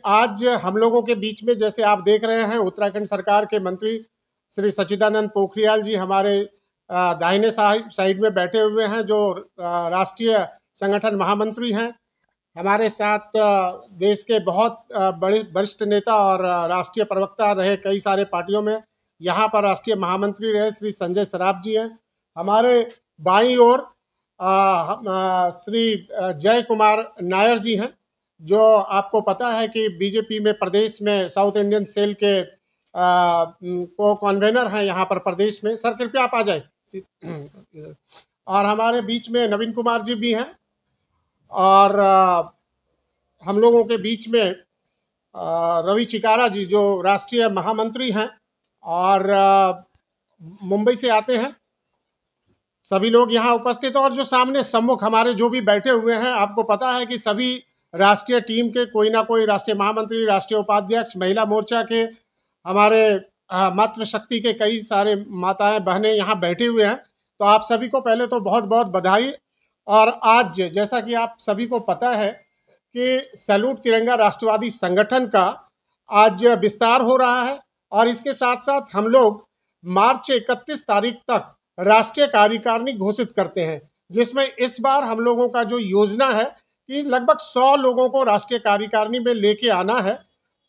आज हम लोगों के बीच में, जैसे आप देख रहे हैं, उत्तराखंड सरकार के मंत्री श्री सच्चिदानंद पोखरियाल जी हमारे दाहिने साइड में बैठे हुए हैं, जो राष्ट्रीय संगठन महामंत्री हैं। हमारे साथ देश के बहुत बड़े वरिष्ठ नेता और राष्ट्रीय प्रवक्ता रहे कई सारे पार्टियों में, यहाँ पर राष्ट्रीय महामंत्री रहे श्री संजय सराफ जी हैं। हमारे बाईं ओर श्री जय कुमार नायर जी हैं, जो आपको पता है कि बीजेपी में प्रदेश में साउथ इंडियन सेल के को कन्वेनर हैं यहाँ पर प्रदेश में। सर कृपया आप आ जाए। और हमारे बीच में नवीन कुमार जी भी हैं, और हम लोगों के बीच में रवि चिकारा जी जो राष्ट्रीय महामंत्री हैं और मुंबई से आते हैं। सभी लोग यहाँ उपस्थित हैं, और जो सामने सम्मुख हमारे जो भी बैठे हुए हैं, आपको पता है कि सभी राष्ट्रीय टीम के कोई ना कोई राष्ट्रीय महामंत्री, राष्ट्रीय उपाध्यक्ष, महिला मोर्चा के हमारे मातृशक्ति के कई सारे माताएं बहनें यहाँ बैठे हुए हैं। तो आप सभी को पहले तो बहुत बहुत बधाई। और आज जैसा कि आप सभी को पता है कि सैल्यूट तिरंगा राष्ट्रवादी संगठन का आज विस्तार हो रहा है, और इसके साथ साथ हम लोग मार्च 31 तारीख तक राष्ट्रीय कार्यकारिणी घोषित करते हैं, जिसमें इस बार हम लोगों का जो योजना है कि लगभग 100 लोगों को राष्ट्रीय कार्यकारिणी में लेके आना है।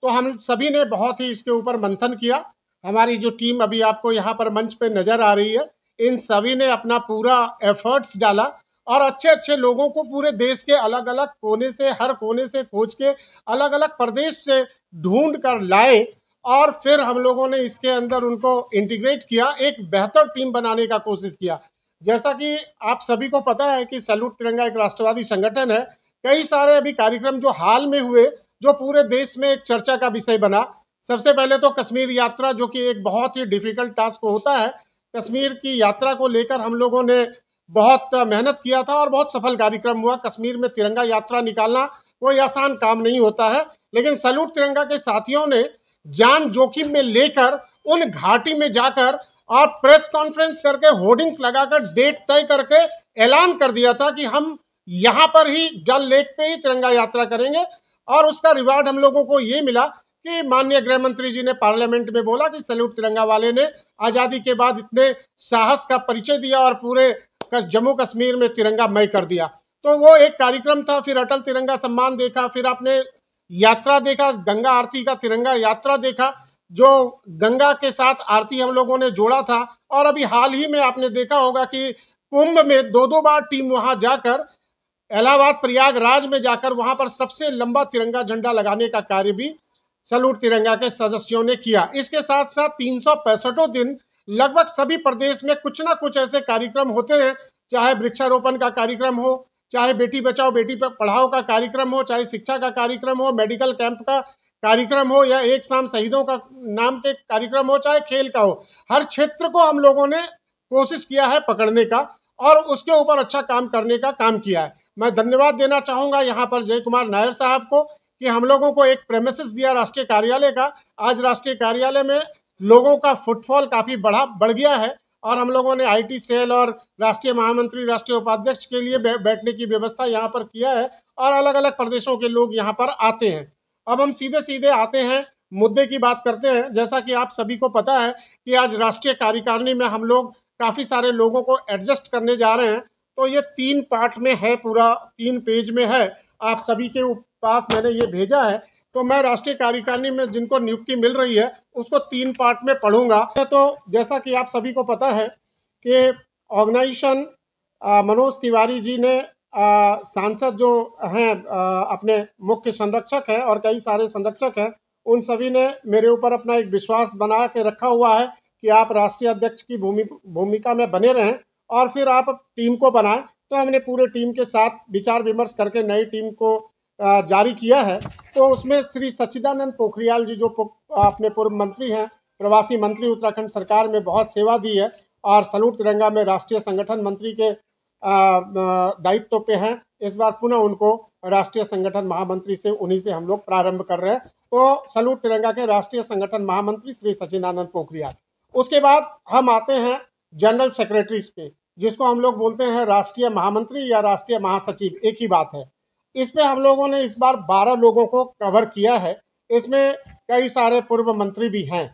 तो हम सभी ने बहुत ही इसके ऊपर मंथन किया। हमारी जो टीम अभी आपको यहाँ पर मंच पे नजर आ रही है, इन सभी ने अपना पूरा एफर्ट्स डाला और अच्छे अच्छे लोगों को पूरे देश के अलग अलग कोने से, हर कोने से खोज के अलग अलग प्रदेश से ढूंढ कर लाए, और फिर हम लोगों ने इसके अंदर उनको इंटीग्रेट किया, एक बेहतर टीम बनाने का कोशिश किया। जैसा कि आप सभी को पता है कि सैल्यूट तिरंगा एक राष्ट्रवादी संगठन है। कई सारे अभी कार्यक्रम जो हाल में हुए, जो पूरे देश में एक चर्चा का विषय बना। सबसे पहले तो कश्मीर यात्रा, जो कि एक बहुत ही डिफिकल्ट टास्क होता है, कश्मीर की यात्रा को लेकर हम लोगों ने बहुत मेहनत किया था और बहुत सफल कार्यक्रम हुआ। कश्मीर में तिरंगा यात्रा निकालना कोई आसान काम नहीं होता है, लेकिन सैल्यूट तिरंगा के साथियों ने जान जोखिम में लेकर उन घाटी में जाकर और प्रेस कॉन्फ्रेंस करके, होर्डिंग्स लगाकर, डेट तय करके ऐलान कर दिया था कि हम यहाँ पर ही डल लेक पे ही तिरंगा यात्रा करेंगे। और उसका रिवार्ड हम लोगों को ये मिला कि माननीय गृह मंत्री जी ने पार्लियामेंट में बोला कि सैल्यूट तिरंगा वाले ने आज़ादी के बाद इतने साहस का परिचय दिया और पूरे जम्मू कश्मीर में तिरंगा मय कर दिया। तो वो एक कार्यक्रम था। फिर अटल तिरंगा सम्मान देखा, फिर आपने यात्रा देखा, गंगा आरती का तिरंगा यात्रा देखा, जो गंगा के साथ आरती हम लोगों ने जोड़ा था। और अभी हाल ही में आपने देखा होगा कि कुंभ में 2-2 बार टीम वहां जाकर, इलाहाबाद प्रयागराज में जाकर वहां पर सबसे लंबा तिरंगा झंडा लगाने का कार्य भी सैल्यूट तिरंगा के सदस्यों ने किया। इसके साथ साथ 365 दिन लगभग सभी प्रदेश में कुछ ना कुछ ऐसे कार्यक्रम होते हैं, चाहे वृक्षारोपण का कार्यक्रम हो, चाहे बेटी बचाओ बेटी पढ़ाओ का कार्यक्रम हो, चाहे शिक्षा का कार्यक्रम हो, मेडिकल कैंप का कार्यक्रम हो, या एक शाम शहीदों का नाम के कार्यक्रम हो, चाहे खेल का हो। हर क्षेत्र को हम लोगों ने कोशिश किया है पकड़ने का और उसके ऊपर अच्छा काम करने का काम किया है। मैं धन्यवाद देना चाहूँगा यहाँ पर जय कुमार नायर साहब को कि हम लोगों को एक प्रेमिसेस दिया राष्ट्रीय कार्यालय का। आज राष्ट्रीय कार्यालय में लोगों का फुटफॉल काफ़ी बढ़ गया है, और हम लोगों ने आईटी सेल और राष्ट्रीय महामंत्री, राष्ट्रीय उपाध्यक्ष के लिए बैठने की व्यवस्था यहाँ पर किया है, और अलग अलग प्रदेशों के लोग यहाँ पर आते हैं। अब हम सीधे सीधे आते हैं, मुद्दे की बात करते हैं। जैसा कि आप सभी को पता है कि आज राष्ट्रीय कार्यकारिणी में हम लोग काफ़ी सारे लोगों को एडजस्ट करने जा रहे हैं। तो ये 3 पार्ट में है, पूरा 3 पेज में है। आप सभी के पास मैंने ये भेजा है। तो मैं राष्ट्रीय कार्यकारिणी में जिनको नियुक्ति मिल रही है उसको 3 पार्ट में पढ़ूंगा। तो जैसा कि आप सभी को पता है कि ऑर्गेनाइजेशन मनोज तिवारी जी ने, सांसद जो हैं, अपने मुख्य संरक्षक हैं और कई सारे संरक्षक हैं, उन सभी ने मेरे ऊपर अपना एक विश्वास बना के रखा हुआ है कि आप राष्ट्रीय अध्यक्ष की भूमिका में बने रहें और फिर आप टीम को बनाएं। तो हमने पूरे टीम के साथ विचार विमर्श करके नई टीम को जारी किया है। तो उसमें श्री सच्चिदानंद पोखरियाल जी, जो अपने पूर्व मंत्री हैं, प्रवासी मंत्री, उत्तराखंड सरकार में बहुत सेवा दी है और सैल्यूट तिरंगा में राष्ट्रीय संगठन मंत्री के दायित्व पे हैं। इस बार पुनः उनको राष्ट्रीय संगठन महामंत्री से, उन्हीं से हम लोग प्रारंभ कर रहे हैं। तो सैल्यूट तिरंगा के राष्ट्रीय संगठन महामंत्री श्री सच्चिदानंद पोखरियाल। उसके बाद हम आते हैं जनरल सेक्रेटरीज पे, जिसको हम लोग बोलते हैं राष्ट्रीय महामंत्री या राष्ट्रीय महासचिव, एक ही बात है। इस पे हम लोगों ने इस बार 12 लोगों को कवर किया है। इसमें कई सारे पूर्व मंत्री भी हैं।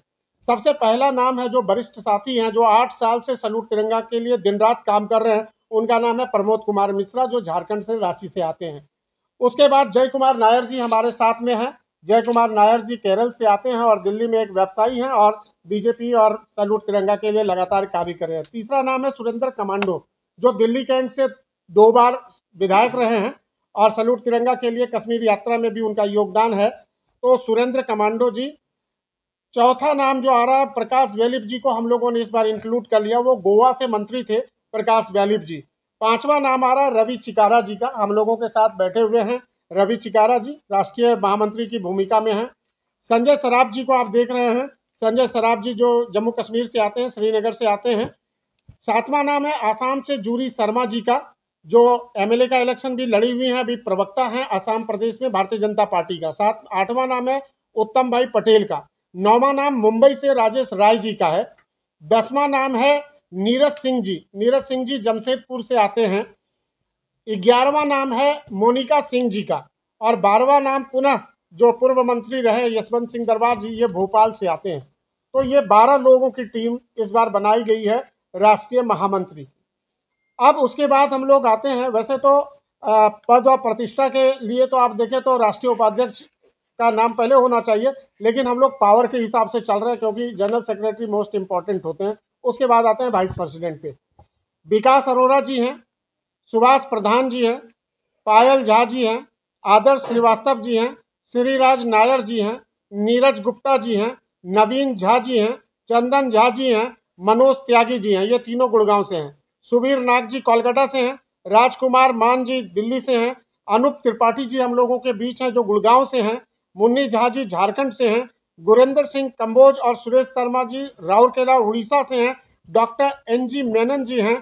सबसे पहला नाम है जो वरिष्ठ साथी हैं, जो 8 साल से सैल्यूट तिरंगा के लिए दिन रात काम कर रहे हैं, उनका नाम है प्रमोद कुमार मिश्रा, जो झारखंड से, रांची से आते हैं। उसके बाद जय कुमार नायर जी हमारे साथ में हैं। जय कुमार नायर जी केरल से आते हैं और दिल्ली में एक व्यवसायी हैं और बीजेपी और सैल्यूट तिरंगा के लिए लगातार कार्य कर रहे हैं। तीसरा नाम है सुरेंद्र कमांडो, जो दिल्ली कैंट से 2 बार विधायक रहे हैं और सैल्यूट तिरंगा के लिए कश्मीर यात्रा में भी उनका योगदान है, तो सुरेंद्र कमांडो जी। चौथा नाम जो आ रहा है, प्रकाश व्यालिप जी को हम लोगों ने इस बार इंक्लूड कर लिया, वो गोवा से मंत्री थे, प्रकाश व्यालिप जी। पांचवा नाम आ रहा है रवि चिकारा जी का, हम लोगों के साथ बैठे हुए हैं रवि चिकारा जी, राष्ट्रीय महामंत्री की भूमिका में हैं। संजय सराफ जी को आप देख रहे हैं, संजय सराफ जी जो जम्मू कश्मीर से आते हैं, श्रीनगर से आते हैं। सातवां नाम है आसाम से जूरी शर्मा जी का, जो एमएलए का इलेक्शन भी लड़ी हुई हैं, अभी प्रवक्ता हैं आसाम प्रदेश में भारतीय जनता पार्टी का। आठवां नाम है उत्तम भाई पटेल का। नौवां नाम मुंबई से राजेश राय जी का है। 10वां नाम है नीरज सिंह जी, नीरज सिंह जी जमशेदपुर से आते हैं। 11वां नाम है मोनिका सिंह जी का और 12वां नाम पुनः जो पूर्व मंत्री रहे यशवंत सिंह दरबार जी, ये भोपाल से आते हैं। तो ये 12 लोगों की टीम इस बार बनाई गई है राष्ट्रीय महामंत्री। अब उसके बाद हम लोग आते हैं, वैसे तो पद और प्रतिष्ठा के लिए तो आप देखें तो राष्ट्रीय उपाध्यक्ष का नाम पहले होना चाहिए, लेकिन हम लोग पावर के हिसाब से चल रहे हैं क्योंकि जनरल सेक्रेटरी मोस्ट इंपॉर्टेंट होते हैं। उसके बाद आते हैं वाइस प्रेसिडेंट पे। विकास अरोड़ा जी हैं, सुभाष प्रधान जी हैं, पायल झा जी हैं, आदर्श श्रीवास्तव जी हैं, श्रीराज नायर जी हैं, नीरज गुप्ता जी हैं, नवीन झा जी हैं, चंदन झा जी हैं, मनोज त्यागी जी हैं, ये तीनों गुड़गांव से हैं। सुबीर नाग जी कोलकाता से हैं, राजकुमार मान जी दिल्ली से हैं, अनूप त्रिपाठी जी हम लोगों के बीच हैं जो गुड़गांव से हैं, मुन्नी झा जी झारखंड से हैं, गुरेंद्र सिंह कंबोज और सुरेश शर्मा जी राउरकेला उड़ीसा से हैं, डॉक्टर NG मेनन जी हैं,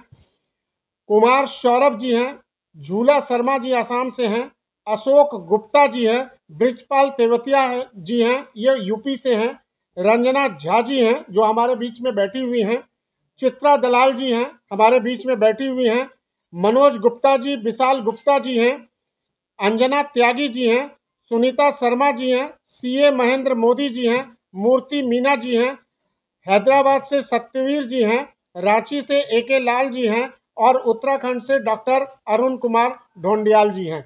कुमार सौरभ जी हैं, झूला शर्मा जी आसाम से हैं, अशोक गुप्ता जी हैं, ब्रिजपाल तेवतिया जी हैं, ये यूपी से हैं, रंजना झा जी हैं जो हमारे बीच में बैठी हुई हैं, चित्रा दलाल जी हैं हमारे बीच में बैठी हुई हैं, मनोज गुप्ता जी, विशाल गुप्ता जी हैं, अंजना त्यागी जी हैं, सुनीता शर्मा जी हैं, CA महेंद्र मोदी जी हैं, मूर्ति मीना जी हैं, हैदराबाद से सत्यवीर जी हैं, रांची से AK लाल जी हैं और उत्तराखंड से डॉक्टर अरुण कुमार ढोंडियाल जी हैं।